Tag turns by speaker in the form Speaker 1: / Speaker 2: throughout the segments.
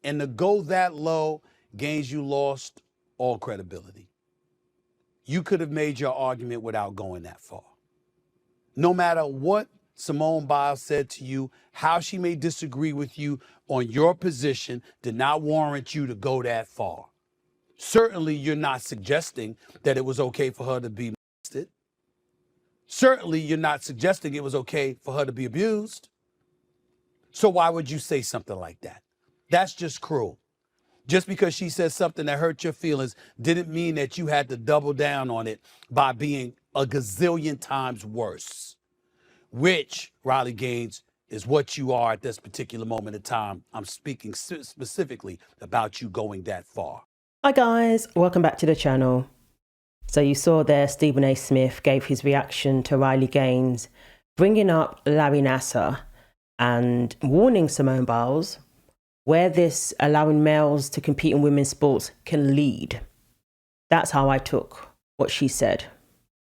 Speaker 1: And to go that low gains you lost all credibility. You could have made your argument without going that far. No matter what Simone Biles said to you, how she may disagree with you on your position did not warrant you to go that far. Certainly, you're not suggesting that it was okay for her to be molested. Certainly, you're not suggesting it was okay for her to be abused. So why would you say something like that? That's just cruel. Just because she said something that hurt your feelings didn't mean that you had to double down on it by being a gazillion times worse, which, Riley Gaines, is what you are at this particular moment in time. I'm speaking specifically about you going that far.
Speaker 2: Hi guys, welcome back to the channel. So you saw there Stephen A. Smith gave his reaction to Riley Gaines, bringing up Larry Nassar and warning Simone Biles where this allowing males to compete in women's sports can lead. That's how I took what she said.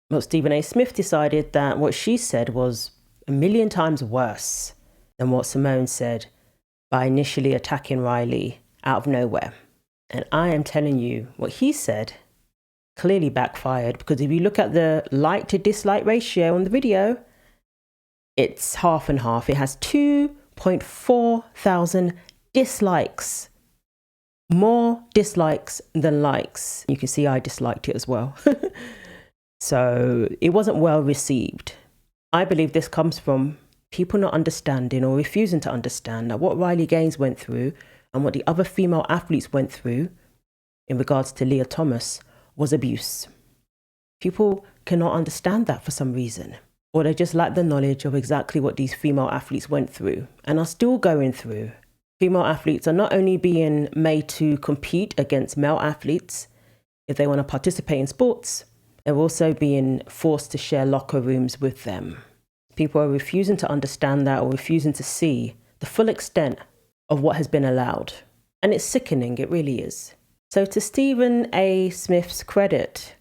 Speaker 2: But Stephen A. Smith decided that what she said was a million times worse than what Simone said by initially attacking Riley out of nowhere. And I am telling you, what he said clearly backfired, because if you look at the like to dislike ratio on the video, it's half and half. It has 2.4 thousand dislikes. More dislikes than likes. You can see I disliked it as well. So it wasn't well received. I believe this comes from people not understanding or refusing to understand that what Riley Gaines went through and what the other female athletes went through in regards to Leah Thomas was abuse. People cannot understand that for some reason, or they just lack the knowledge of exactly what these female athletes went through and are still going through. Female athletes are not only being made to compete against male athletes if they want to participate in sports, they're also being forced to share locker rooms with them. People are refusing to understand that or refusing to see the full extent of what has been allowed. And it's sickening, it really is. So to Stephen A. Smith's credit,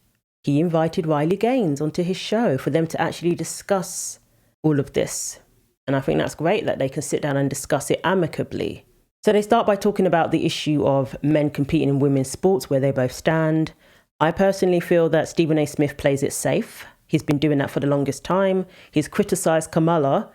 Speaker 2: he invited Riley Gaines onto his show for them to actually discuss all of this. And I think that's great that they can sit down and discuss it amicably. So they start by talking about the issue of men competing in women's sports, where they both stand. I personally feel that Stephen A. Smith plays it safe. He's been doing that for the longest time. He's criticised Kamala,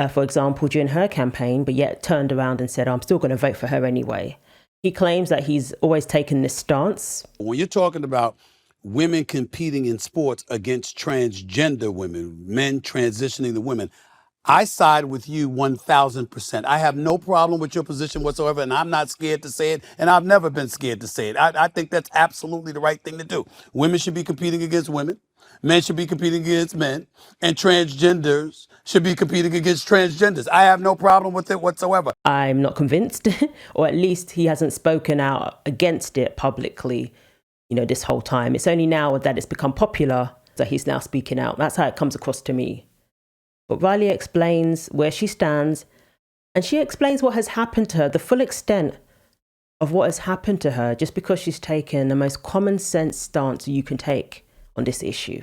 Speaker 2: for example, during her campaign, but yet turned around and said, I'm still going to vote for her anyway. He claims that he's always taken this stance.
Speaker 1: When you're talking about women competing in sports against transgender women, men transitioning to women, I side with you 1,000%. I have no problem with your position whatsoever, and I'm not scared to say it, and I've never been scared to say it. I think that's absolutely the right thing to do. Women should be competing against women. Men should be competing against men, and transgenders should be competing against transgenders. I have no problem with it whatsoever.
Speaker 2: I'm not convinced, or at least he hasn't spoken out against it publicly, this whole time. It's only now that it's become popular that he's now speaking out. That's how it comes across to me. But Riley explains where she stands, and she explains what has happened to her, the full extent of what has happened to her, just because she's taken the most common sense stance you can take on this issue.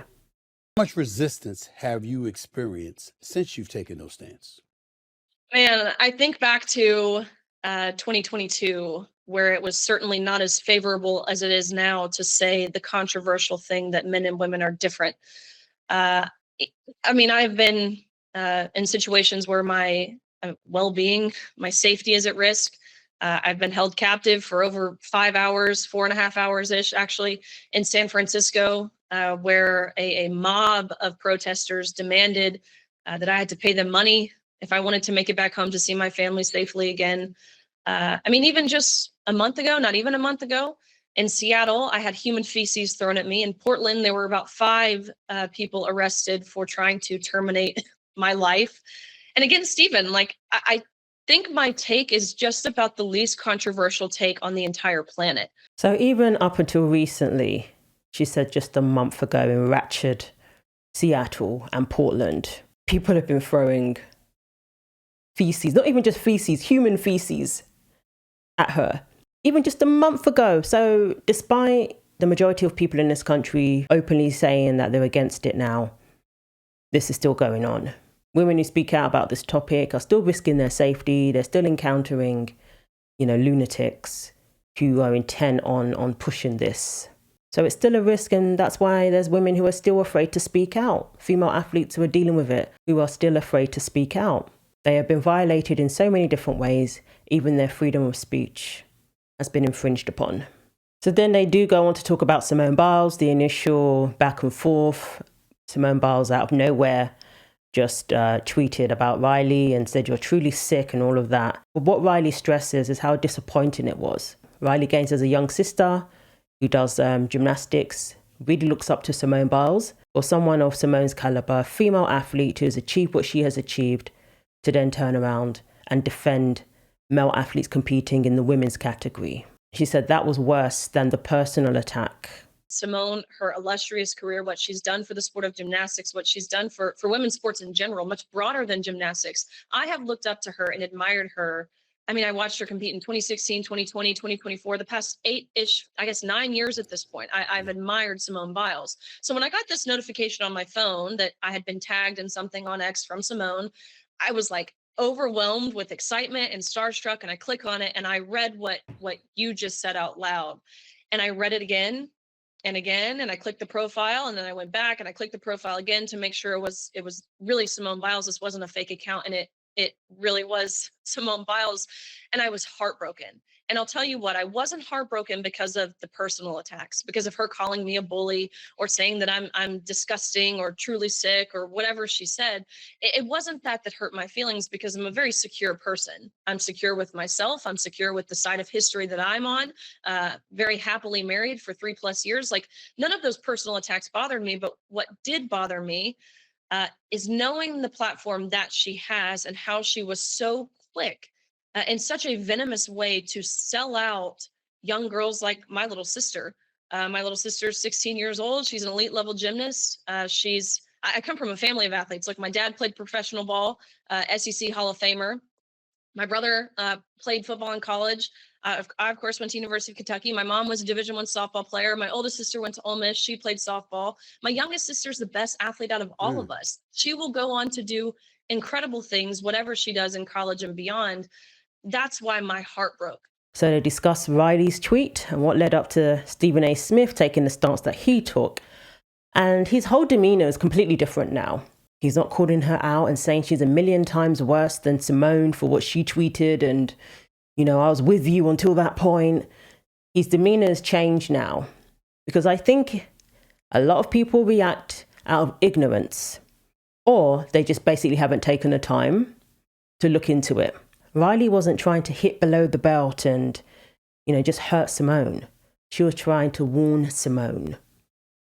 Speaker 1: How much resistance have you experienced since you've taken those stands?
Speaker 3: Man, I think back to 2022, where it was certainly not as favorable as it is now to say the controversial thing that men and women are different. I've been in situations where my well-being, my safety is at risk. I've been held captive for over 5 hours, 4.5 hours-ish, actually, in San Francisco, where a mob of protesters demanded that I had to pay them money if I wanted to make it back home to see my family safely again. Even just a month ago, not even a month ago, in Seattle, I had human feces thrown at me. In Portland, there were about 5 people arrested for trying to terminate my life. And again, Stephen, I think my take is just about the least controversial take on the entire planet.
Speaker 2: So even up until recently, she said just a month ago in Ratched, Seattle and Portland, people have been throwing feces, not even just feces, human feces at her, even just a month ago. So despite the majority of people in this country openly saying that they're against it now, this is still going on. Women who speak out about this topic are still risking their safety. They're still encountering lunatics who are intent on pushing this. So it's still a risk, and that's why there's women who are still afraid to speak out. Female athletes who are dealing with it, who are still afraid to speak out. They have been violated in so many different ways, even their freedom of speech has been infringed upon. So then they do go on to talk about Simone Biles, the initial back and forth. Simone Biles out of nowhere just tweeted about Riley and said, "You're truly sick," and all of that. But what Riley stresses is how disappointing it was. Riley Gaines has a young sister who does gymnastics, really looks up to Simone Biles, or someone of Simone's caliber, a female athlete who has achieved what she has achieved, to then turn around and defend male athletes competing in the women's category. She said that was worse than the personal attack.
Speaker 3: Simone, her illustrious career, what she's done for the sport of gymnastics, what she's done for women's sports in general, much broader than gymnastics. I have looked up to her and admired her. I mean, I watched her compete in 2016, 2020, 2024, the past 9 years at this point. I've admired Simone Biles. So when I got this notification on my phone that I had been tagged in something on X from Simone, I was like overwhelmed with excitement and starstruck. And I click on it and I read what you just said out loud. And I read it again and again, and I clicked the profile, and then I went back and I clicked the profile again to make sure it was really Simone Biles. This wasn't a fake account, and it really was Simone Biles. And I was heartbroken. And I'll tell you what, I wasn't heartbroken because of the personal attacks, because of her calling me a bully or saying that I'm disgusting or truly sick or whatever she said. It wasn't that hurt my feelings, because I'm a very secure person. I'm secure with myself. I'm secure with the side of history that I'm on, very happily married for 3+ years. Like, none of those personal attacks bothered me. But what did bother me is knowing the platform that she has and how she was so quick in such a venomous way to sell out young girls like my little sister. My little sister's 16 years old. She's an elite level gymnast. I come from a family of athletes. Like, my dad played professional ball, SEC Hall of Famer. My brother played football in college. I, of course, went to University of Kentucky. My mom was a Division I softball player. My oldest sister went to Ole Miss. She played softball. My youngest sister is the best athlete out of all of us. She will go on to do incredible things, whatever she does in college and beyond. That's why my heart broke.
Speaker 2: So they discuss Riley's tweet and what led up to Stephen A. Smith taking the stance that he took. And his whole demeanor is completely different now. He's not calling her out and saying she's a million times worse than Simone for what she tweeted and, I was with you until that point. His demeanor has changed now, because I think a lot of people react out of ignorance, or they just basically haven't taken the time to look into it. Riley wasn't trying to hit below the belt and, just hurt Simone. She was trying to warn Simone.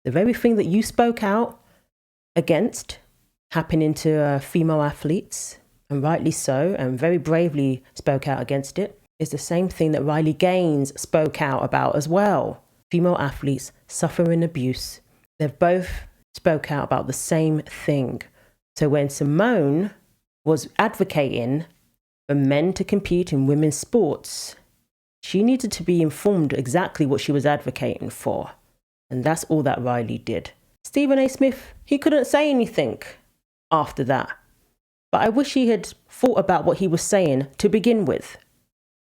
Speaker 2: The very thing that you spoke out against happening to female athletes, and rightly so, and very bravely spoke out against it, is the same thing that Riley Gaines spoke out about as well. Female athletes suffering abuse. They've both spoke out about the same thing. So when Simone was advocating for men to compete in women's sports, she needed to be informed exactly what she was advocating for. And that's all that Riley did. Stephen A. Smith, he couldn't say anything after that. But I wish he had thought about what he was saying to begin with.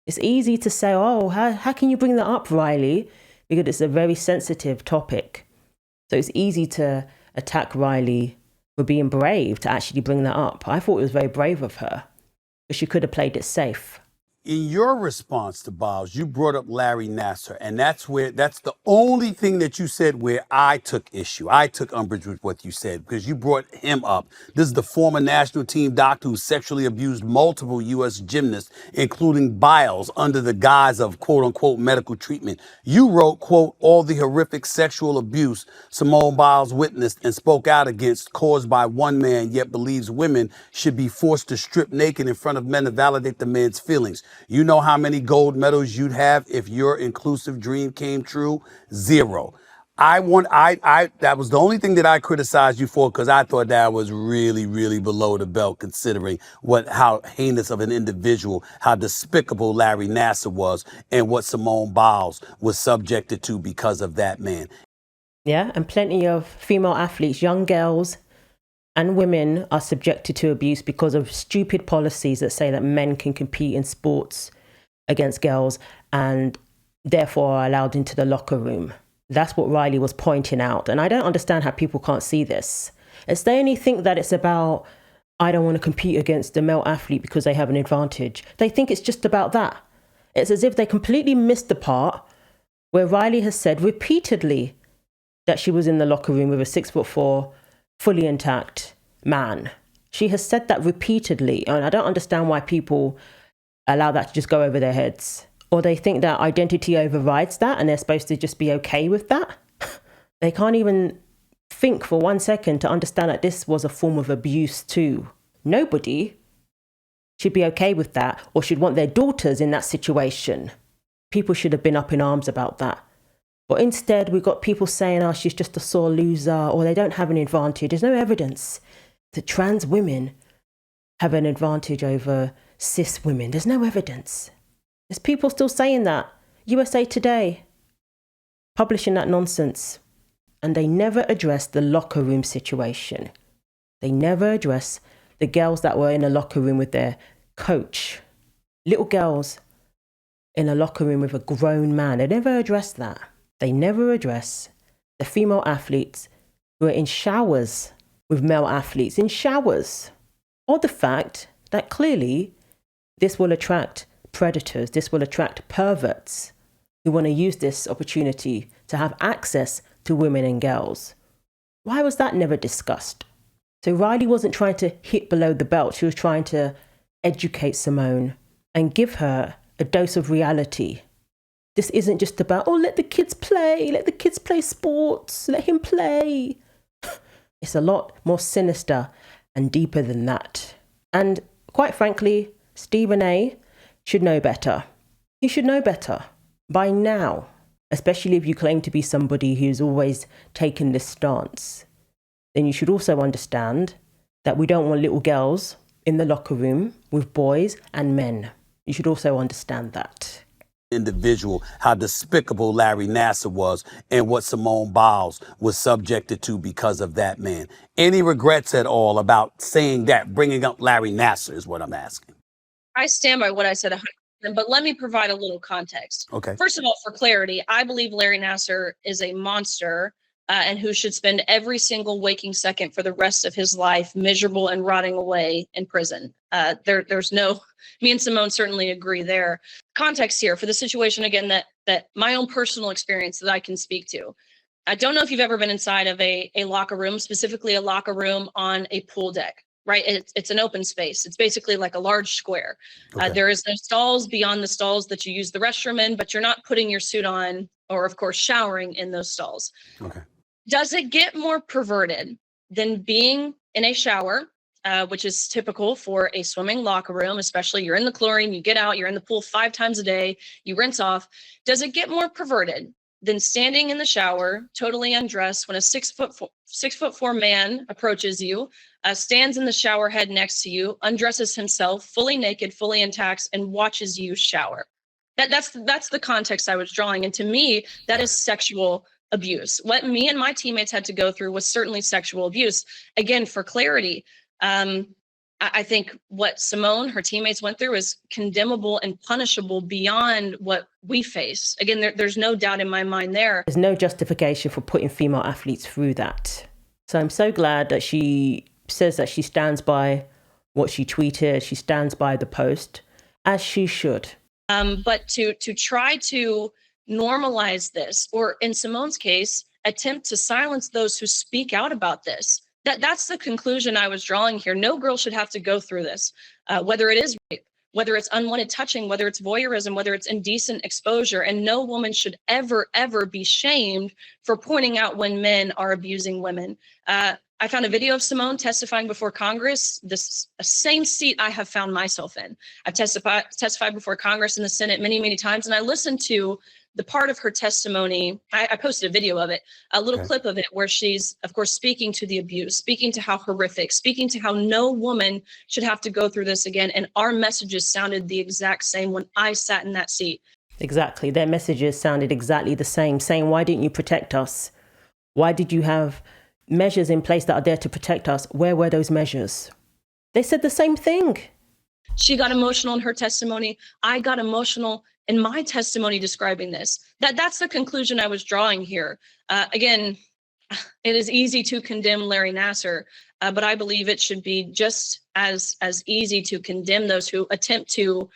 Speaker 2: It's easy to say, how can you bring that up, Riley? Because it's a very sensitive topic. So it's easy to attack Riley for being brave to actually bring that up. I thought it was very brave of her, but she could have played it safe.
Speaker 1: In your response to Biles, you brought up Larry Nassar, and that's the only thing that you said where I took issue. I took umbrage with what you said, because you brought him up. This is the former national team doctor who sexually abused multiple U.S. gymnasts, including Biles, under the guise of quote-unquote medical treatment. You wrote, quote, all the horrific sexual abuse Simone Biles witnessed and spoke out against caused by one man, yet believes women should be forced to strip naked in front of men to validate the man's feelings. You know how many gold medals you'd have if your inclusive dream came true? 0. That was the only thing that I criticized you for, because I thought that was really, really below the belt, considering how heinous of an individual, how despicable Larry Nassar was, and what Simone Biles was subjected to because of that man.
Speaker 2: Yeah, and plenty of female athletes, young girls and women, are subjected to abuse because of stupid policies that say that men can compete in sports against girls and therefore are allowed into the locker room. That's what Riley was pointing out. And I don't understand how people can't see this. It's they only think that it's about, I don't want to compete against the male athlete because they have an advantage. They think it's just about that. It's as if they completely missed the part where Riley has said repeatedly that she was in the locker room with a 6'4", fully intact man. She has said that repeatedly, and I don't understand why people allow that to just go over their heads. Or they think that identity overrides that and they're supposed to just be okay with that. They can't even think for 1 second to understand that this was a form of abuse too. Nobody should be okay with that or should want their daughters in that situation. People should have been up in arms about that. But instead, we've got people saying, oh, she's just a sore loser, or they don't have an advantage. There's no evidence that trans women have an advantage over cis women. There's no evidence. There's people still saying that. USA Today, publishing that nonsense. And they never address the locker room situation. They never address the girls that were in a locker room with their coach. Little girls in a locker room with a grown man. They never address that. They never address the female athletes who are in showers with male athletes, in showers. Or the fact that clearly this will attract predators, this will attract perverts who want to use this opportunity to have access to women and girls. Why was that never discussed? So Riley wasn't trying to hit below the belt. She was trying to educate Simone and give her a dose of reality. This isn't just about, oh, let the kids play sports, let him play. It's a lot more sinister and deeper than that. And quite frankly, Stephen A. should know better. He should know better by now, especially if you claim to be somebody who's always taken this stance. Then you should also understand that we don't want little girls in the locker room with boys and men. You should also understand that.
Speaker 1: Individual, how despicable Larry Nassar was and what Simone Biles was subjected to because of that man. Any regrets at all about saying that, bringing up Larry Nassar is what I'm asking.
Speaker 3: I stand by what I said 100%, but let me provide a little context.
Speaker 1: Okay.
Speaker 3: First of all, for clarity, I believe Larry Nassar is a monster and who should spend every single waking second for the rest of his life miserable and rotting away in prison. There's no, me and Simone certainly agree there. Context here for the situation, again, that my own personal experience that I can speak to. I don't know if you've ever been inside of a locker room, specifically a locker room on a pool deck, right? It's an open space. It's basically like a large square.
Speaker 1: Okay.
Speaker 3: There is no stalls beyond the stalls that you use the restroom in, but you're not putting your suit on or, of course, showering in those stalls.
Speaker 1: Okay.
Speaker 3: Does it get more perverted than being in a shower, which is typical for a swimming locker room, especially you're in the chlorine, you get out, you're in the pool 5 times a day, you rinse off. Does it get more perverted than standing in the shower, totally undressed, when a 6'4" man approaches you, stands in the shower head next to you, undresses himself, fully naked, fully intact, and watches you shower? That's the context I was drawing. And to me, that is sexual abuse. What me and my teammates had to go through was certainly sexual abuse. Again, for clarity, I think what Simone, her teammates went through is condemnable and punishable beyond what we face. Again, there's no doubt in my mind there.
Speaker 2: There's no justification for putting female athletes through that. So I'm so glad that she says that she stands by what she tweeted. She stands by the post, as she should.
Speaker 3: But to try to normalize this, or in Simone's case, attempt to silence those who speak out about this. That's the conclusion I was drawing here. No girl should have to go through this, whether it is rape, whether it's unwanted touching, whether it's voyeurism, whether it's indecent exposure. And no woman should ever, ever be shamed for pointing out when men are abusing women. I found a video of Simone testifying before Congress, this same seat I have found myself in. I've testified before Congress and the Senate many, many times, and I listened to the part of her testimony. I posted a video of it, a little clip of it, where she's, of course, speaking to the abuse, speaking to how horrific, speaking to how no woman should have to go through this again. And our messages sounded the exact same when I sat in that seat.
Speaker 2: Exactly. Their messages sounded exactly the same, saying, why didn't you protect us? Why did you have measures in place that are there to protect us? Where were those measures? They said the same thing.
Speaker 3: She got emotional in her testimony. I got emotional in my testimony describing this. That's the conclusion I was drawing here. Again, it is easy to condemn Larry Nassar, but I believe it should be just as easy to condemn those who attempt to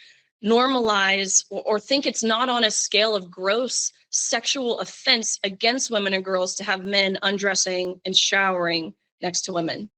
Speaker 3: normalize or think it's not on a scale of gross sexual offense against women and girls to have men undressing and showering next to women.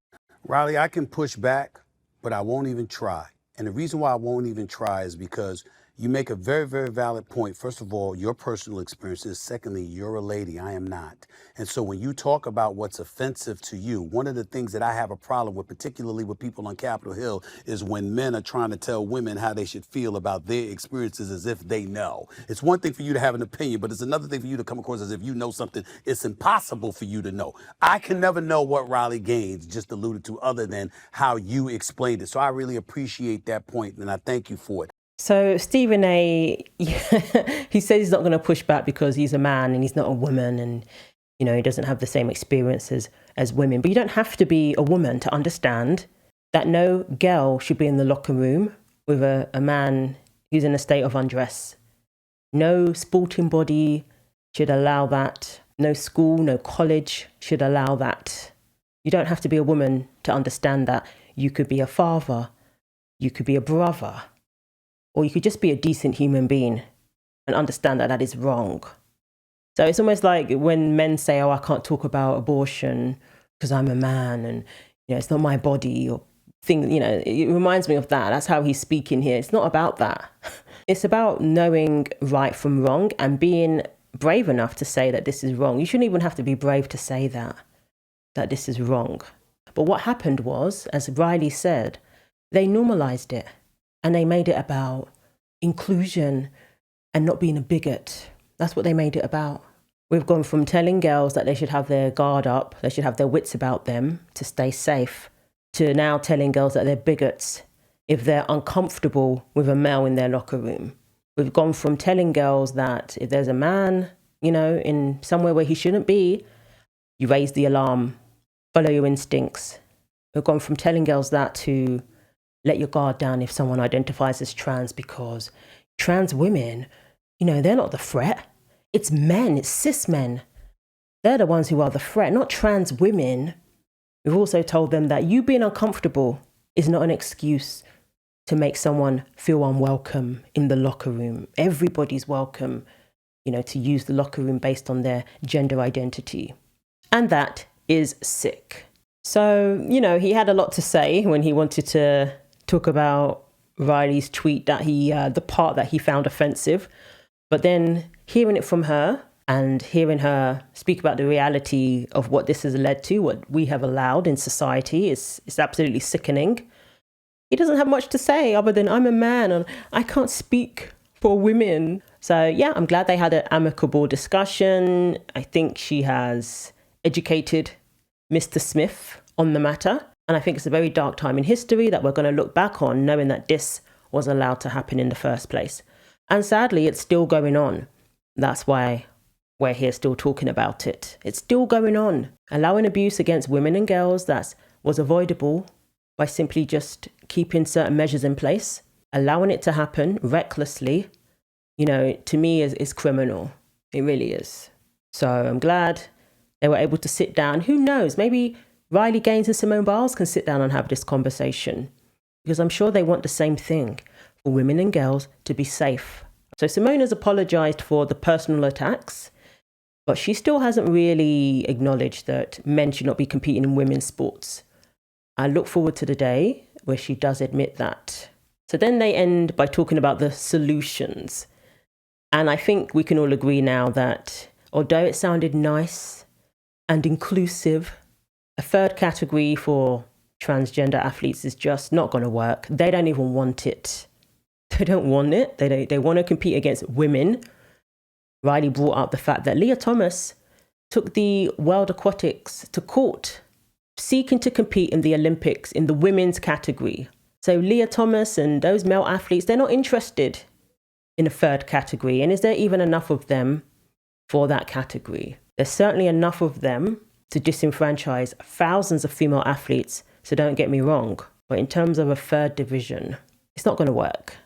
Speaker 1: Riley, I can push back, but I won't even try. And the reason why I won't even try is because you make a very, very valid point. First of all, your personal experiences. Secondly, you're a lady. I am not. And so when you talk about what's offensive to you, one of the things that I have a problem with, particularly with people on Capitol Hill, is when men are trying to tell women how they should feel about their experiences as if they know. It's one thing for you to have an opinion, but it's another thing for you to come across as if you know something it's impossible for you to know. I can never know what Riley Gaines just alluded to other than how you explained it. So I really appreciate that point, and I thank you for it.
Speaker 2: So Stephen A, he says he's not going to push back because he's a man and he's not a woman, and you know he doesn't have the same experiences as women. But you don't have to be a woman to understand that no girl should be in the locker room with a man who's in a state of undress. No sporting body should allow that. No school, no college should allow that. You don't have to be a woman to understand that. You could be a father, you could be a brother, or you could just be a decent human being and understand that that is wrong. So it's almost like when men say, oh, I can't talk about abortion because I'm a man and you know, it's not my body or thing, you know, it reminds me of that. That's how he's speaking here. It's not about that. It's about knowing right from wrong and being brave enough to say that this is wrong. You shouldn't even have to be brave to say that this is wrong. But what happened was, as Riley said, they normalized it. And they made it about inclusion and not being a bigot. That's what they made it about. We've gone from telling girls that they should have their guard up, they should have their wits about them to stay safe, to now telling girls that they're bigots if they're uncomfortable with a male in their locker room. We've gone from telling girls that if there's a man, you know, in somewhere where he shouldn't be, you raise the alarm, follow your instincts. We've gone from telling girls that to let your guard down if someone identifies as trans, because trans women, you know, they're not the threat. It's men, it's cis men. They're the ones who are the threat, not trans women. We've also told them that you being uncomfortable is not an excuse to make someone feel unwelcome in the locker room. Everybody's welcome, you know, to use the locker room based on their gender identity. And that is sick. So, you know, he had a lot to say when he wanted to talk about Riley's tweet that the part that he found offensive. But then hearing it from her and hearing her speak about the reality of what this has led to, what we have allowed in society, is absolutely sickening. He doesn't have much to say other than I'm a man and I can't speak for women. So yeah, I'm glad they had an amicable discussion. I think she has educated Mr. Smith on the matter. And I think it's a very dark time in history that we're going to look back on, knowing that this was allowed to happen in the first place. And sadly, it's still going on. That's why we're here still talking about it. It's still going on. Allowing abuse against women and girls that was avoidable by simply just keeping certain measures in place. Allowing it to happen recklessly, you know, to me is criminal. It really is. So I'm glad they were able to sit down. Who knows? Maybe Riley Gaines and Simone Biles can sit down and have this conversation, because I'm sure they want the same thing, for women and girls to be safe. So Simone has apologized for the personal attacks, but she still hasn't really acknowledged that men should not be competing in women's sports. I look forward to the day where she does admit that. So then they end by talking about the solutions. And I think we can all agree now that although it sounded nice and inclusive, a third category for transgender athletes is just not going to work. They don't even want it. They don't want it. They want to compete against women. Riley brought up the fact that Leah Thomas took the World Aquatics to court, seeking to compete in the Olympics in the women's category. So Leah Thomas and those male athletes, they're not interested in a third category. And is there even enough of them for that category? There's certainly enough of them to disenfranchise thousands of female athletes, so don't get me wrong. But in terms of a third division, It's not going to work.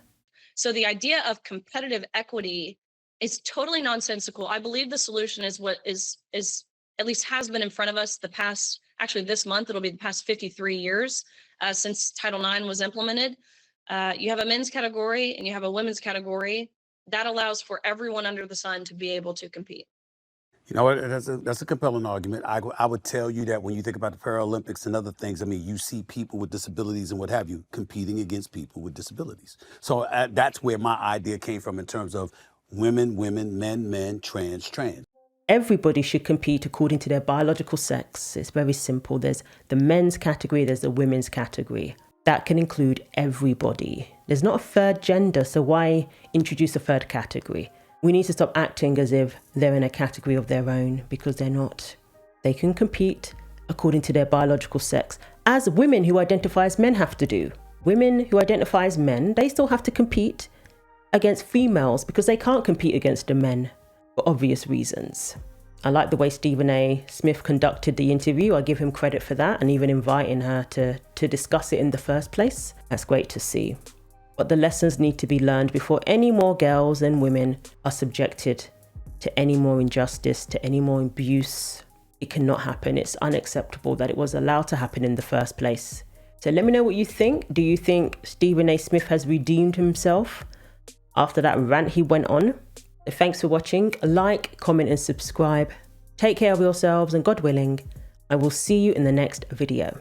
Speaker 3: So the idea of competitive equity is totally nonsensical. I believe the solution is what is at least has been in front of us the past, actually this month, it'll be the past 53 years since Title IX was implemented. You have a men's category and you have a women's category. That allows for everyone under the sun to be able to compete.
Speaker 1: You know what? That's a compelling argument. I would tell you that when you think about the Paralympics and other things, I mean, you see people with disabilities and what have you competing against people with disabilities. So that's where my idea came from in terms of women, men, trans.
Speaker 2: Everybody should compete according to their biological sex. It's very simple. There's the men's category, there's the women's category. That can include everybody. There's not a third gender, so why introduce a third category? We need to stop acting as if they're in a category of their own, because they're not. They can compete according to their biological sex, as women who identify as men have to do. Women who identify as men, they still have to compete against females because they can't compete against the men for obvious reasons. I like the way Stephen A. Smith conducted the interview. I give him credit for that, and even inviting her to discuss it in the first place. That's great to see. But the lessons need to be learned before any more girls and women are subjected to any more injustice, to any more abuse. It cannot happen. It's unacceptable that it was allowed to happen in the first place. So let me know what you think. Do you think Stephen A. Smith has redeemed himself after that rant he went on? So thanks for watching. Like, comment and subscribe. Take care of yourselves, and God willing, I will see you in the next video.